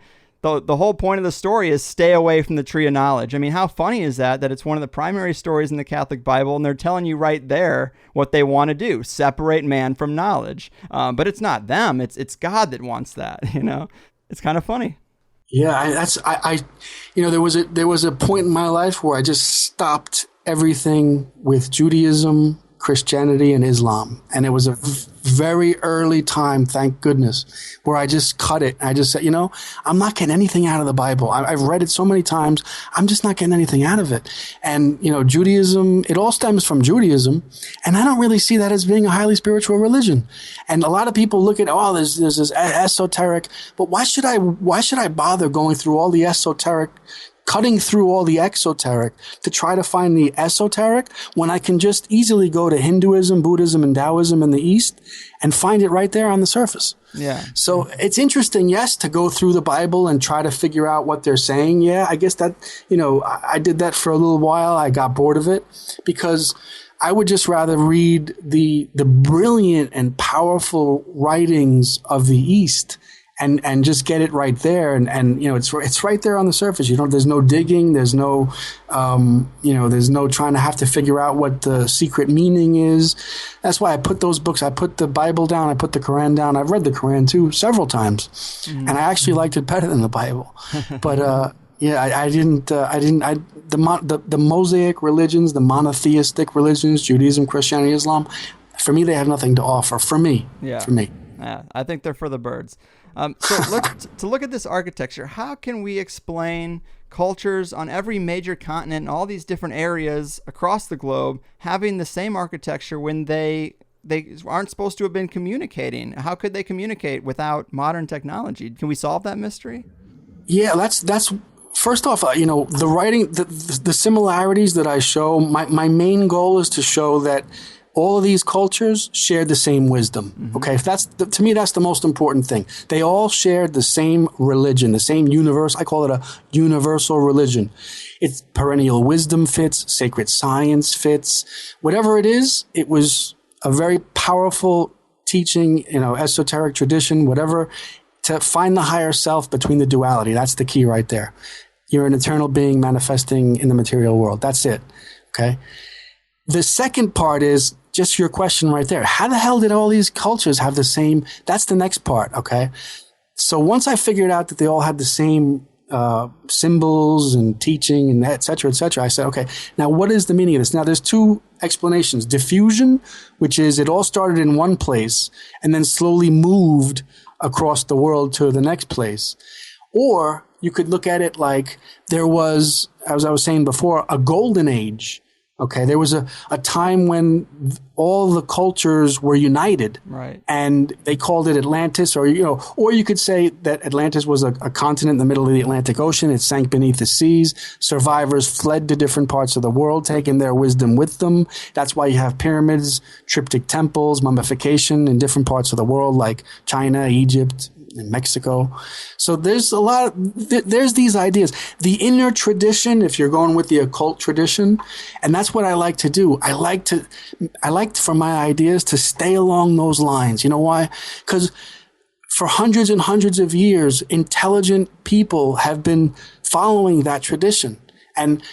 the whole point of the story is stay away from the tree of knowledge. I mean, how funny is that it's one of the primary stories in the Catholic Bible, and they're telling you right there what they want to do, separate man from knowledge. But it's not them. It's God that wants that, you know? It's kind of funny. Yeah, there was a point in my life where I just stopped everything with Judaism, Christianity, and Islam. And it was a very early time, thank goodness, where I just cut it. I just said, I'm not getting anything out of the Bible. I've read it so many times. I'm just not getting anything out of it. And, Judaism, it all stems from Judaism. And I don't really see that as being a highly spiritual religion. And a lot of people look at, there's this esoteric, but why should I bother going through all the esoteric, cutting through all the exoteric to try to find the esoteric when I can just easily go to Hinduism, Buddhism, and Taoism in the East and find it right there on the surface. Yeah. So it's interesting, yes, to go through the Bible and try to figure out what they're saying. Yeah, I guess that, I did that for a little while. I got bored of it because I would just rather read the brilliant and powerful writings of the East and just get it right there. And it's right there on the surface. There's no digging. There's no, there's no trying to have to figure out what the secret meaning is. That's why I put those books. I put the Bible down. I put the Quran down. I've read the Quran too several times, and I actually liked it better than the Bible. But the Mosaic religions, the monotheistic religions, Judaism, Christianity, Islam, for me, they have nothing to offer. For me. Yeah, I think they're for the birds. So to look at this architecture, how can we explain cultures on every major continent and all these different areas across the globe having the same architecture when they aren't supposed to have been communicating? How could they communicate without modern technology? Can we solve that mystery? Yeah, that's first off, the writing, the similarities that I show, my main goal is to show that all of these cultures shared the same wisdom. Mm-hmm. Okay, to me, that's the most important thing. They all shared the same religion, the same I call it a universal religion. It's perennial wisdom fits, sacred science fits, whatever it is. It was a very powerful teaching, esoteric tradition, whatever, to find the higher self between the duality. That's the key right there. You're an eternal being manifesting in the material world. That's it. Okay. The second part is just your question right there. How the hell did all these cultures have the same? That's the next part. Okay. So once I figured out that they all had the same symbols and teaching and et cetera, I said, okay, now what is the meaning of this? Now there's two explanations. Diffusion, which is it all started in one place and then slowly moved across the world to the next place. Or you could look at it like there was, as I was saying before, a golden age. Okay, there was a time when all the cultures were united, right? And they called it Atlantis, or you could say that Atlantis was a continent in the middle of the Atlantic Ocean. It sank beneath the seas. Survivors fled to different parts of the world, taking their wisdom with them. That's why you have pyramids, Triptych temples, mummification in different parts of the world, like China, Egypt, in Mexico. So there's there's these ideas. The inner tradition, if you're going with the occult tradition, and that's what I like to do. I like for my ideas to stay along those lines. You know why? Because for hundreds and hundreds of years, intelligent people have been following that tradition. And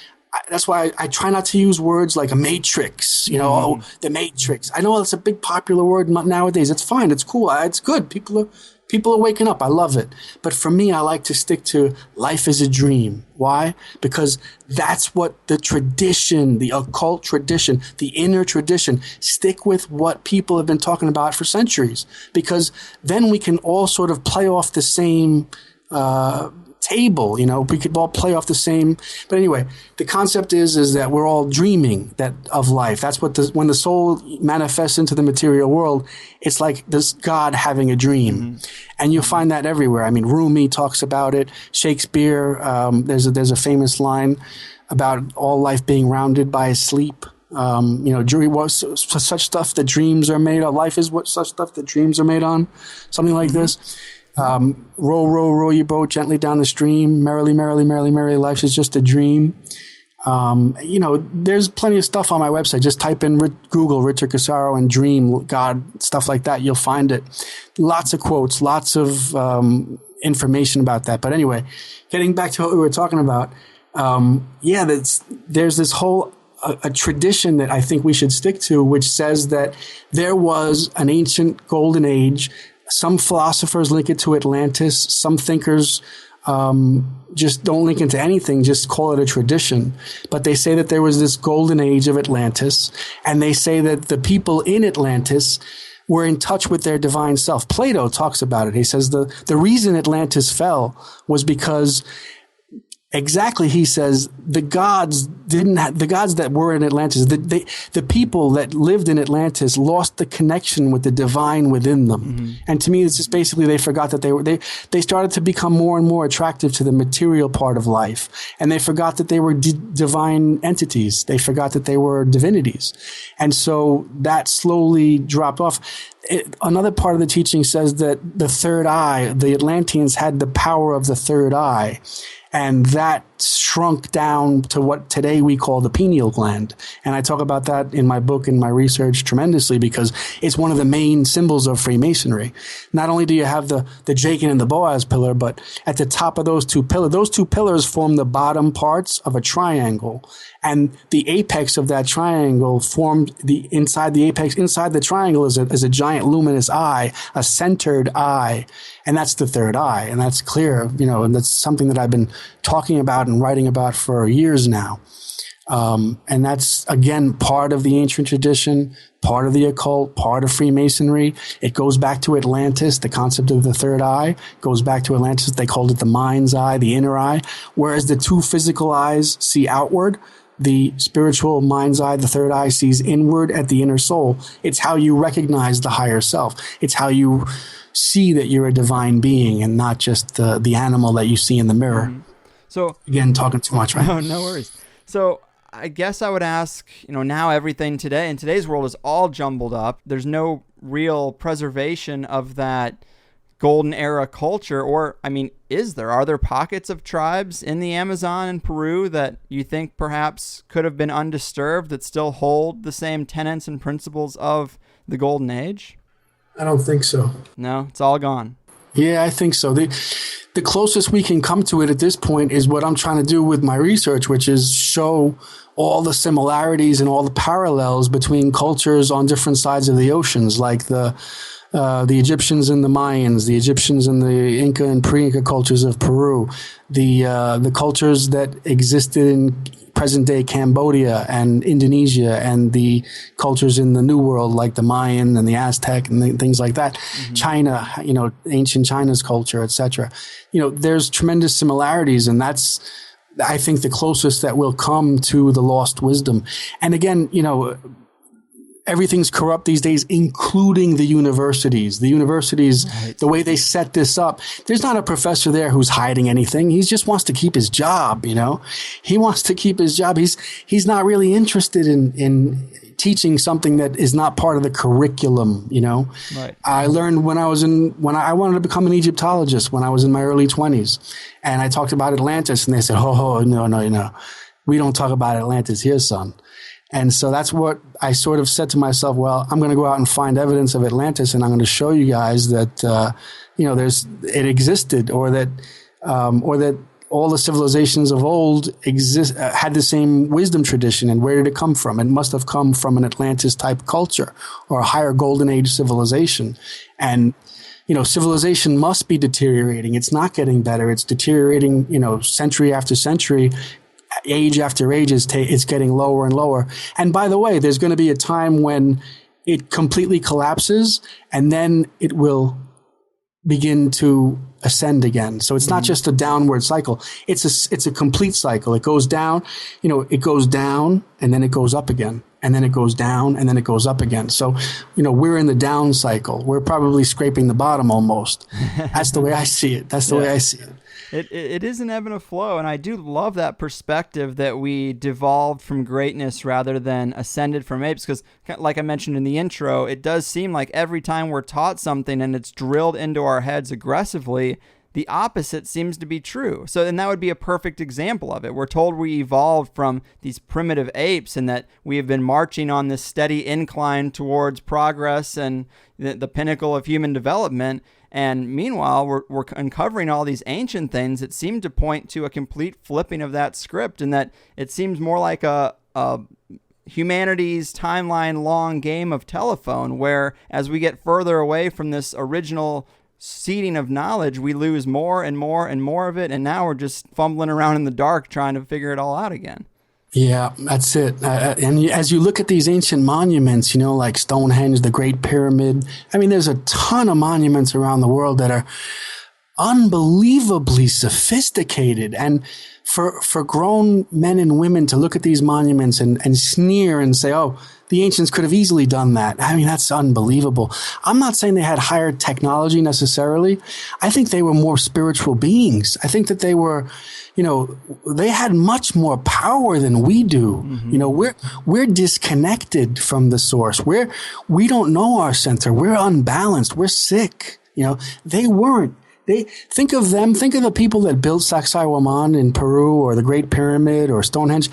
that's why I try not to use words like a matrix, the matrix. I know it's a big popular word nowadays. It's fine. It's cool. It's good. People are waking up. I love it. But for me, I like to stick to life is a dream. Why? Because that's what the tradition, the occult tradition, the inner tradition, stick with what people have been talking about for centuries. Because then we can all sort of play off the same table, we could all play off the same. But anyway, the concept is that we're all dreaming of life. That's what when the soul manifests into the material world, it's like this God having a dream. Mm-hmm. And you'll find that everywhere. I mean, Rumi talks about it. Shakespeare, there's a famous line about all life being rounded by sleep. Dream was such stuff that dreams are made of. Life is what such stuff that dreams are made on. Something like this. Row, row, row your boat gently down the stream. Merrily, merrily, merrily, merrily, life is just a dream. There's plenty of stuff on my website. Just type in Google Richard Cassaro and dream, God, stuff like that. You'll find it. Lots of quotes, lots of information about that. But anyway, getting back to what we were talking about, there's this whole a tradition that I think we should stick to, which says that there was an ancient golden age. Some philosophers link it to Atlantis. Some thinkers just don't link it to anything, just call it a tradition. But they say that there was this golden age of Atlantis, and they say that the people in Atlantis were in touch with their divine self. Plato talks about it. He says the reason Atlantis fell was because he says the gods that were in Atlantis, the people that lived in Atlantis lost the connection with the divine within them. Mm-hmm. And to me, it's just basically they forgot that they started to become more and more attractive to the material part of life. And they forgot that they were divine entities. They forgot that they were divinities. And so that slowly dropped off. Another part of the teaching says that the third eye, the Atlanteans had the power of the third eye. And that shrunk down to what today we call the pineal gland. And I talk about that in my book and my research tremendously because it's one of the main symbols of Freemasonry. Not only do you have the Jachin and the Boaz pillar, but at the top of those two pillars form the bottom parts of a triangle. And the apex of that triangle formed inside the apex, inside the triangle is a giant luminous eye, a centered eye. And that's the third eye. And that's clear, and that's something that I've been talking about and writing about for years now. And that's, again, part of the ancient tradition, part of the occult, part of Freemasonry. It goes back to Atlantis. The concept of the third eye goes back to Atlantis. They called it the mind's eye, the inner eye, whereas the two physical eyes see outward. The spiritual mind's eye, the third eye, sees inward at the inner soul. It's how you recognize the higher self. It's how you see that you're a divine being and not just the animal that you see in the mirror. Mm-hmm. So again, talking too much, right? No worries. So I guess I would ask, now everything today in today's world is all jumbled up. There's no real preservation of that golden era culture, or is there? Are there pockets of tribes in the Amazon and Peru that you think perhaps could have been undisturbed that still hold the same tenets and principles of the golden age? I don't think so. No, it's all gone. Yeah, I think so. The closest we can come to it at this point is what I'm trying to do with my research, which is show all the similarities and all the parallels between cultures on different sides of the oceans, like the Egyptians and the Mayans, the Egyptians and the Inca and pre-Inca cultures of Peru, the cultures that existed in present-day Cambodia and Indonesia, and the cultures in the New World like the Mayan and the Aztec and things like that. Mm-hmm. China, ancient China's culture, etc. There's tremendous similarities, and that's, I think, the closest that we'll come to the lost wisdom. And again, everything's corrupt these days, including the universities. The universities, right. The way they set this up, there's not a professor there who's hiding anything. He just wants to keep his job, He wants to keep his job. He's not really interested in teaching something that is not part of the curriculum, Right. I learned when I wanted to become an Egyptologist when I was in my early 20s. And I talked about Atlantis, and they said, no. We don't talk about Atlantis here, son. And so that's what I sort of said to myself, well, I'm going to go out and find evidence of Atlantis, and I'm going to show you guys that, it existed, or that all the civilizations of old had the same wisdom tradition. And where did it come from? It must have come from an Atlantis type culture or a higher golden age civilization. And, civilization must be deteriorating. It's not getting better. It's deteriorating, century after century. Age after age, it's getting lower and lower. And by the way, there's going to be a time when it completely collapses, and then it will begin to ascend again. So it's not just a downward cycle. It's a complete cycle. It goes down, it goes down, and then it goes up again. And then it goes down, and then it goes up again. So, we're in the down cycle. We're probably scraping the bottom almost. That's the way I see it. That's the way I see it. It is an ebb and a flow, and I do love that perspective that we devolved from greatness rather than ascended from apes, because like I mentioned in the intro, it does seem like every time we're taught something and it's drilled into our heads aggressively, the opposite seems to be true. So, and that would be a perfect example of it. We're told we evolved from these primitive apes and that we have been marching on this steady incline towards progress and the pinnacle of human development. And meanwhile, we're uncovering all these ancient things that seem to point to a complete flipping of that script, and that it seems more like a humanity's timeline-long game of telephone, where as we get further away from this original seeding of knowledge, we lose more and more and more of it, and now we're just fumbling around in the dark trying to figure it all out again. Yeah, that's it. And as you look at these ancient monuments, like Stonehenge, the Great Pyramid, I mean, there's a ton of monuments around the world that are unbelievably sophisticated. And for grown men and women to look at these monuments and sneer and say, oh, the ancients could have easily done that. I mean, that's unbelievable. I'm not saying they had higher technology necessarily. I think they were more spiritual beings. I think that they were, they had much more power than we do. Mm-hmm. We're disconnected from the source. We don't know our center. We're unbalanced. We're sick. They weren't. Think of the people that built Sacsayhuaman in Peru, or the Great Pyramid, or Stonehenge,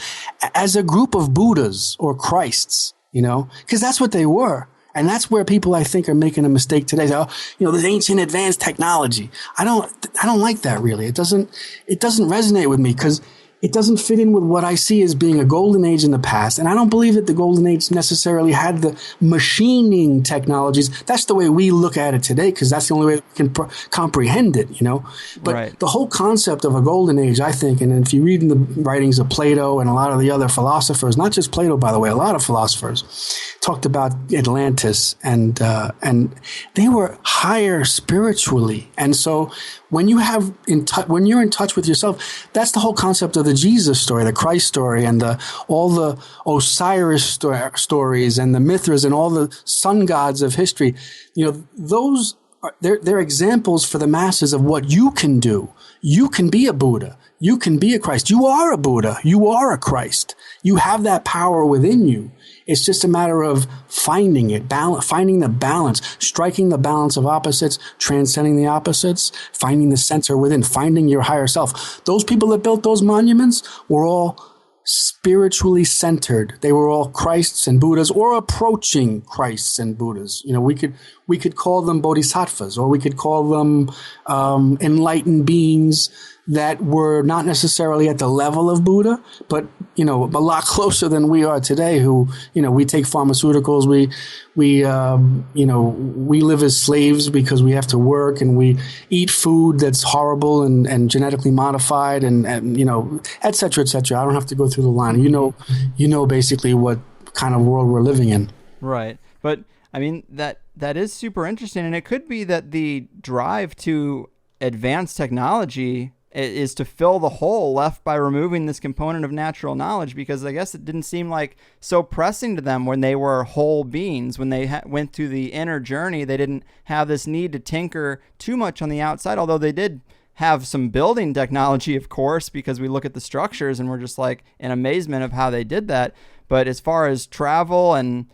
as a group of Buddhas or Christs, because that's what they were. And that's where people, I think, are making a mistake today. This ancient advanced technology. I don't like that, really. It doesn't resonate with me, because it doesn't fit in with what I see as being a golden age in the past. And I don't believe that the golden age necessarily had the machining technologies. That's the way we look at it today, because that's the only way we can comprehend it, But right. The whole concept of a golden age, I think, and if you read in the writings of Plato and a lot of the other philosophers, not just Plato, by the way, a lot of philosophers talked about Atlantis, and they were higher spiritually. And so when when you're in touch with yourself, that's the whole concept of the Jesus story, the Christ story, and all the Osiris stories and the Mithras and all the sun gods of history. Those they're examples for the masses of what you can do. You can be a Buddha. You can be a Christ. You are a Buddha. You are a Christ. You have that power within you. It's just a matter of finding it, finding the balance, striking the balance of opposites, transcending the opposites, finding the center within, finding your higher self. Those people that built those monuments were all spiritually centered. They were all Christs and Buddhas, or approaching Christs and Buddhas. We could call them bodhisattvas, or we could call them enlightened beings that were not necessarily at the level of Buddha, but a lot closer than we are today. Who we take pharmaceuticals, we live as slaves because we have to work, and we eat food that's horrible and genetically modified, and et cetera, et cetera. I don't have to go through the line. Basically what kind of world we're living in. Right, but I mean that is super interesting, and it could be that the drive to advanced technology is to fill the hole left by removing this component of natural knowledge, because I guess it didn't seem like so pressing to them when they were whole beings. When they went through the inner journey, they didn't have this need to tinker too much on the outside, although they did have some building technology, of course, because we look at the structures and we're just like in amazement of how they did that. But as far as travel and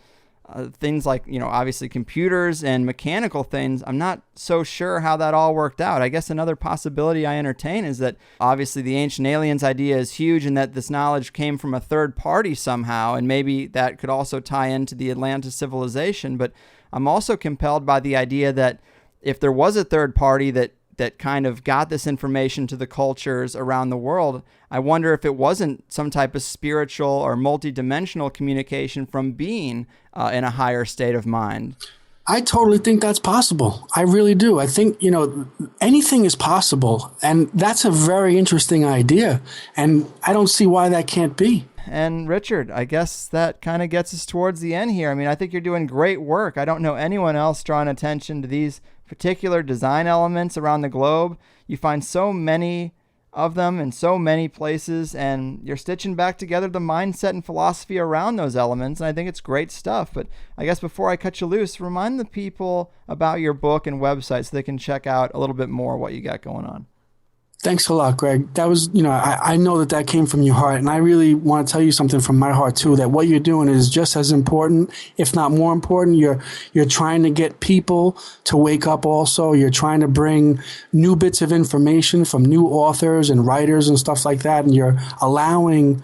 things like, obviously computers and mechanical things, I'm not so sure how that all worked out. I guess another possibility I entertain is that obviously the ancient aliens idea is huge, and that this knowledge came from a third party somehow, and maybe that could also tie into the Atlantis civilization. But I'm also compelled by the idea that if there was a third party that kind of got this information to the cultures around the world, I wonder if it wasn't some type of spiritual or multidimensional communication from being in a higher state of mind. I totally think that's possible. I really do. I think, anything is possible. And that's a very interesting idea. And I don't see why that can't be. And Richard, I guess that kind of gets us towards the end here. I mean, I think you're doing great work. I don't know anyone else drawing attention to these particular design elements around the globe. You find so many of them in so many places, and you're stitching back together the mindset and philosophy around those elements, and I think it's great stuff. But I guess before I cut you loose, remind the people about your book and website so they can check out a little bit more what you got going on. Thanks a lot, Greg. That was, I know that came from your heart. And I really want to tell you something from my heart, too, that what you're doing is just as important, if not more important. You're trying to get people to wake up also. You're trying to bring new bits of information from new authors and writers and stuff like that. And you're allowing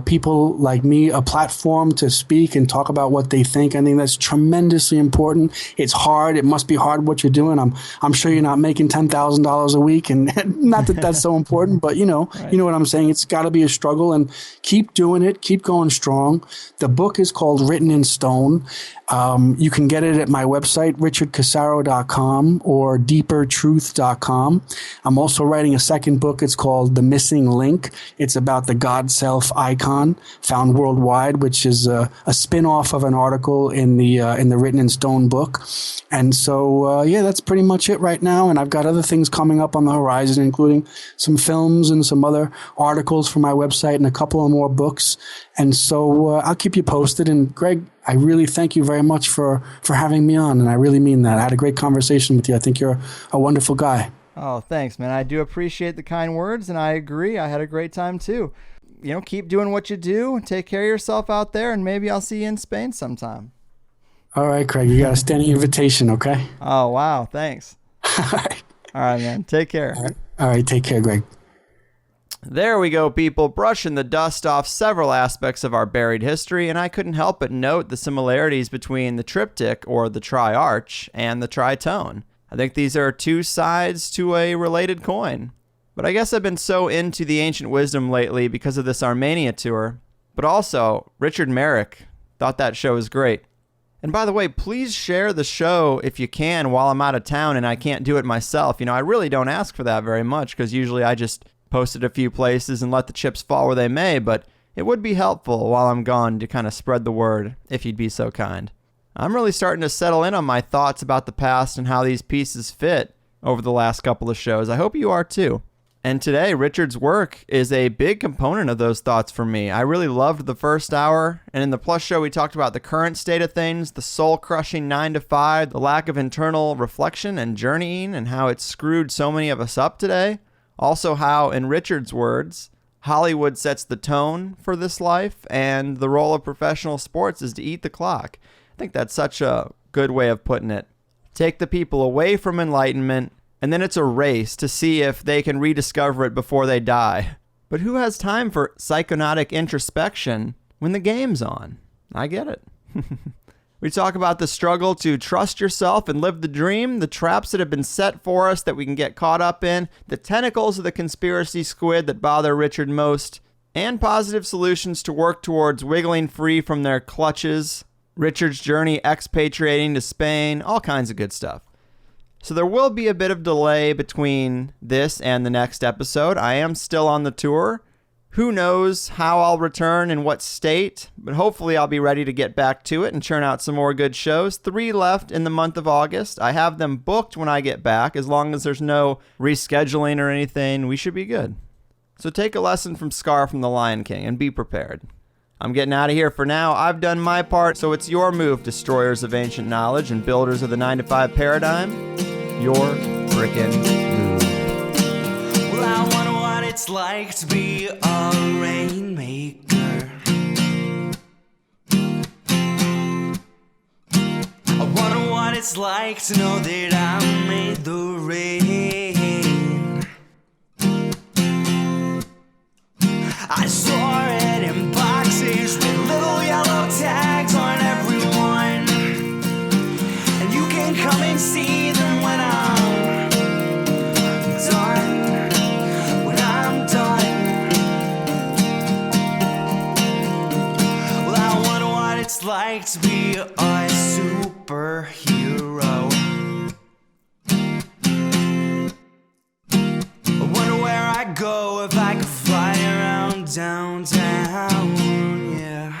people like me a platform to speak and talk about what they think. I think that's tremendously important. It's hard. It must be hard what you're doing. I'm sure you're not making $10,000 a week, and not that that's so important, but Right. you know what I'm saying. It's got to be a struggle, and keep doing it. Keep going strong. The book is called Written in Stone. You can get it at my website, richardcassaro.com or deepertruth.com. I'm also writing a second book. It's called The Missing Link. It's about the Godself icon found worldwide, which is a spin-off of an article in the Written in Stone book. And so, that's pretty much it right now. And I've got other things coming up on the horizon, including some films and some other articles for my website and a couple of more books. And so I'll keep you posted. And Greg, I really thank you very much for having me on. And I really mean that. I had a great conversation with you. I think you're a wonderful guy. Oh, thanks, man. I do appreciate the kind words, and I agree. I had a great time, too. Keep doing what you do. Take care of yourself out there, and maybe I'll see you in Spain sometime. All right, Craig, you got a standing invitation, okay? Oh, wow. Thanks. All right, man. Take care. All right, take care, Greg. There we go, people, brushing the dust off several aspects of our buried history, and I couldn't help but note the similarities between the triptych, or the triarch, and the tritone. I think these are two sides to a related coin. But I guess I've been so into the ancient wisdom lately because of this Armenia tour. But also, Richard Merrick, thought that show was great. And by the way, please share the show if you can while I'm out of town and I can't do it myself. I really don't ask for that very much because usually I just post it a few places and let the chips fall where they may, but it would be helpful while I'm gone to kind of spread the word, if you'd be so kind. I'm really starting to settle in on my thoughts about the past and how these pieces fit over the last couple of shows. I hope you are too. And today, Richard's work is a big component of those thoughts for me. I really loved the first hour, and in the Plus show, we talked about the current state of things, the soul-crushing 9 to 5, the lack of internal reflection and journeying, and how it's screwed so many of us up today. Also how, in Richard's words, Hollywood sets the tone for this life, and the role of professional sports is to eat the clock. I think that's such a good way of putting it. Take the people away from enlightenment, and then it's a race to see if they can rediscover it before they die. But who has time for psychonautic introspection when the game's on? I get it. We talk about the struggle to trust yourself and live the dream, the traps that have been set for us that we can get caught up in, the tentacles of the conspiracy squid that bother Richard most, and positive solutions to work towards wiggling free from their clutches, Richard's journey expatriating to Spain, all kinds of good stuff. So there will be a bit of delay between this and the next episode. I am still on the tour. Who knows how I'll return, in what state, but hopefully I'll be ready to get back to it and churn out some more good shows. 3 left in the month of August. I have them booked when I get back. As long as there's no rescheduling or anything, we should be good. So take a lesson from Scar from the Lion King and be prepared. I'm getting out of here for now. I've done my part, so it's your move, destroyers of ancient knowledge and builders of the 9 to 5 paradigm. Your frickin' move. Well, I wonder what it's like to be a rainmaker. I wonder what it's like to know that I made the rain. I saw it in boxes with little yellow tags on everyone, and you can come and see them when I'm done. When I'm done. Well, I wonder what it's like to be a superhero. I wonder where I'd go if I could fly around downtown, yeah.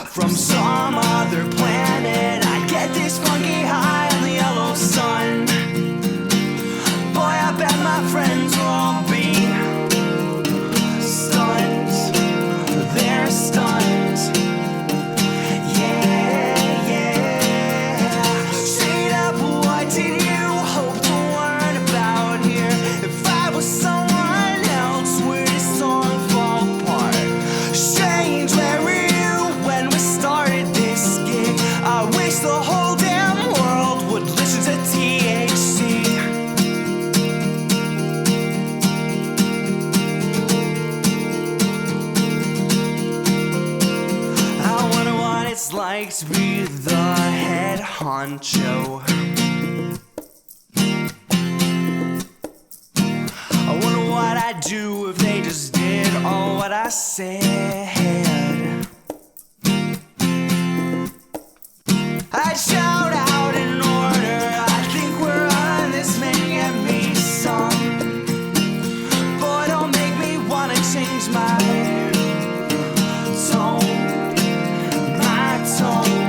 From some other planet, I'd get this funky high on the yellow sun. Boy, I bet my friends will all be stunned. They're stunned. Yeah. Straight up, what did you hope to learn about poncho. I wonder what I'd do if they just did all what I said. I'd shout out in order, I think we're on this, man, get me some. Boy, don't make me wanna change my tone, my tone.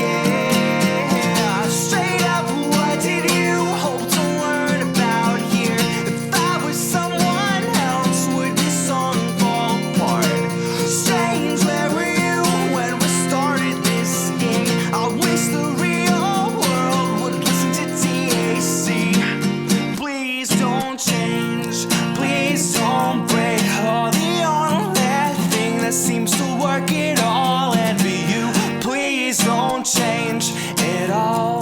Yeah, straight up, what did you hope to learn about here? If I was someone else, would this song fall apart? Strange, where were you when we started this game? I wish the real world would listen to TAC. Please don't change, please don't break. Oh, the only thing that seems to work it all, and for you, please don't change it all.